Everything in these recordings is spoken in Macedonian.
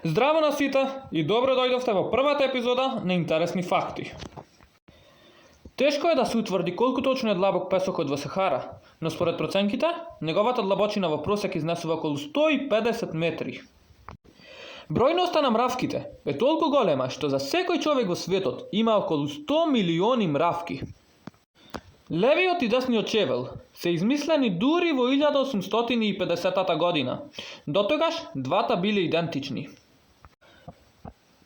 Здраво на сите и добро дојдовте во првата епизода на Интересни факти. Тешко е да се утврди колку точно е длабок песокот во Сахара, но според проценките, неговата длабочина во просек изнесува околу 150 метри. Бројноста на мравките е толку голема што за секој човек во светот има околу 100 милиони мравки. Левиот и десниот чевел се измислени дури во 1850 година. Дотогаш двата биле идентични.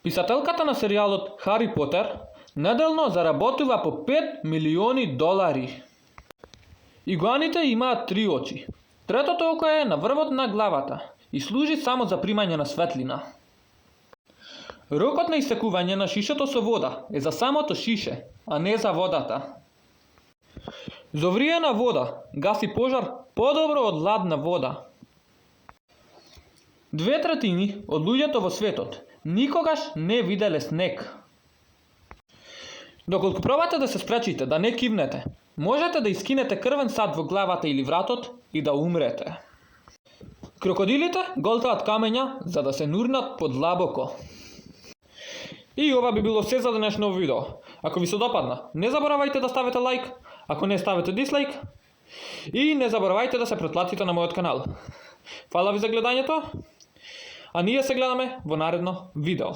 Писателката на серијалот Хари Потер неделно заработува по 5 милиони долари. Игуаните имаат 3 очи. Третото око е на врвот на главата и служи само за примање на светлина. Рокот на исекување на шишето со вода е за самото шише, а не за водата. Зовриена вода гаси пожар подобро од ладна вода. 2/3 од луѓето во светот никогаш не виделе снег. Доколку пробате да се спречите да не кивнете, можете да искинете крвен сад во главата или вратот и да умрете. Крокодилите голтаат камења за да се нурнат подлабоко. И ова би било се за денешно видео. Ако ви се допадна, не заборавајте да ставите лайк, ако не ставите дислайк, и не заборавајте да се претплатите на мојот канал. Фала ви за гледањето, а ние се гледаме во наредно видео.